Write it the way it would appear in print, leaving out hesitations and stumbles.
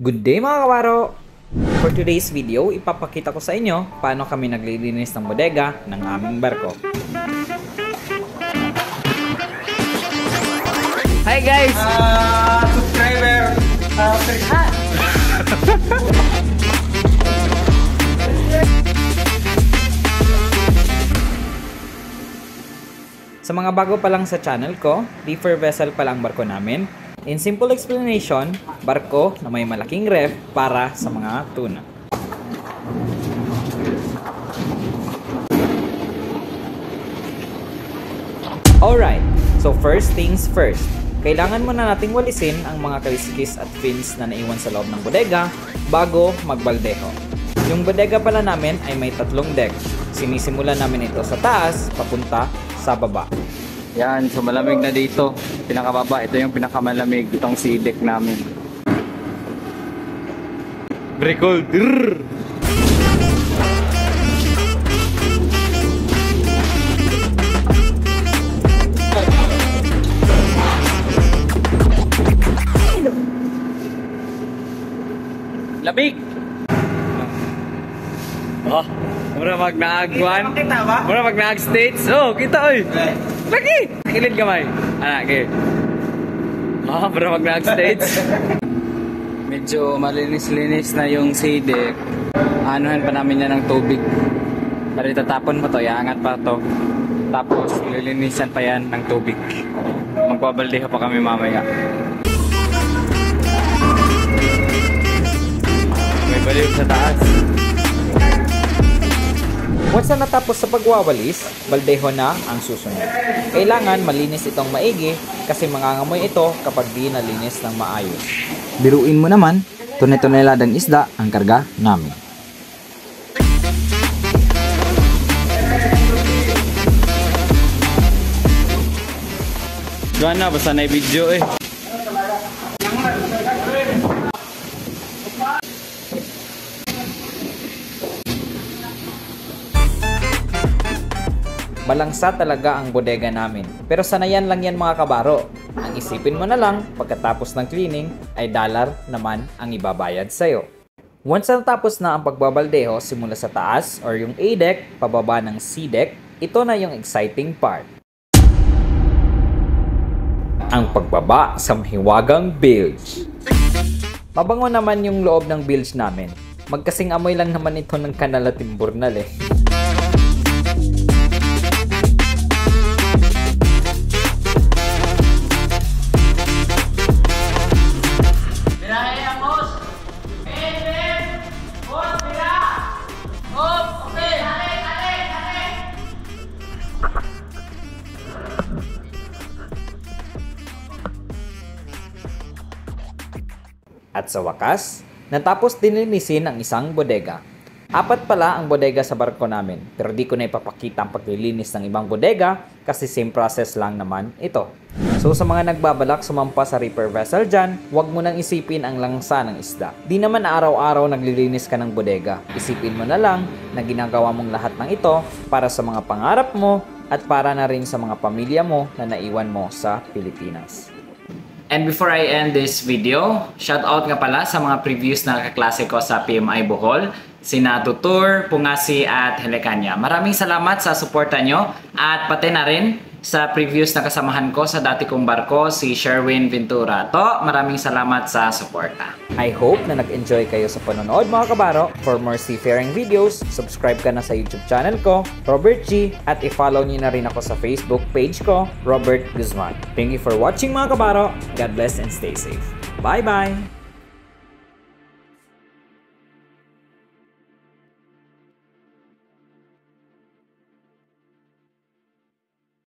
Good day mga kabaro! For today's video, ipapakita ko sa inyo paano kami naglilinis ng bodega ng aming barko. Hi guys! Subscriber! Sa mga bago pa lang sa channel ko, reefer vessel pa lang ang barko namin. In simple explanation, barko na may malaking ref para sa mga tuna. Alright, so first things first. Kailangan muna nating walisin ang mga kaliskis at fins na naiwan sa loob ng bodega bago magbaldeho. Yung bodega pala namin ay may 3 deck. Sinisimulan namin ito sa taas, papunta sa baba. Yan, so malamig na dito. Pinakababa, ito yung pinakamalamig itong sea deck namin. Very cold. Lamig! Oh, mura mag-naagwan. Mura mag-naag-states. Oh, kita oy. Lagi! Kilid kamay. Anak, okay. Oh, mura mag-naag-states. Medyo malinis-linis na yung sea deck. Anuhan pa namin yan ng tubig. Pero itatapon mo to, iangat pa to. Tapos, lilinisan pa yan ng tubig. Magbabaldeho pa kami mamaya. May baliw sa taas. Once na natapos sa pagwawalis, baldeho na ang susunod. Kailangan malinis itong maigi kasi mangangamoy ito kapag di nalinis ng maayos. Biruin mo naman, tone-toneladang isda ang karga namin. Doon na, basta na video eh. Malangsa talaga ang bodega namin. Pero sanayan lang yan mga kabaro. Ang isipin mo na lang, pagkatapos ng cleaning, ay dollar naman ang ibabayad sa'yo. Once na natapos na ang pagbabaldeho simula sa taas or yung A-deck, pababa ng C-deck, ito na yung exciting part. Ang pagbaba sa mahiwagang bilge. Mabango naman yung loob ng bilge namin. Magkasing amoy lang naman ito ng kanal at timburnal eh. At sa wakas, natapos dininisin ang isang bodega. 4 pala ang bodega sa barko namin, pero di ko na ipapakita ang paglilinis ng ibang bodega kasi same process lang naman ito. So sa mga nagbabalak sumampa sa reefer vessel dyan, huwag mo nang isipin ang langsa ng isda. Di naman araw-araw naglilinis ka ng bodega. Isipin mo na lang na ginagawa mong lahat ng ito para sa mga pangarap mo at para na rin sa mga pamilya mo na naiwan mo sa Pilipinas. And before I end this video, shoutout nga pala sa mga previews na kaklase ko sa PMI Bohol, sina Tutur, Pungasi at Helecania. Maraming salamat sa suporta nyo at pati na rin sa previews na kasamahan ko sa dati kong barko, si Sherwin Ventura. Maraming salamat sa suporta. I hope na nag-enjoy kayo sa panonood mga kabaro. For more seafaring videos, subscribe ka na sa YouTube channel ko, Robert G, at i-follow niyo na rin ako sa Facebook page ko, Robert Guzman. Thank you for watching mga kabaro. God bless and stay safe. Bye-bye!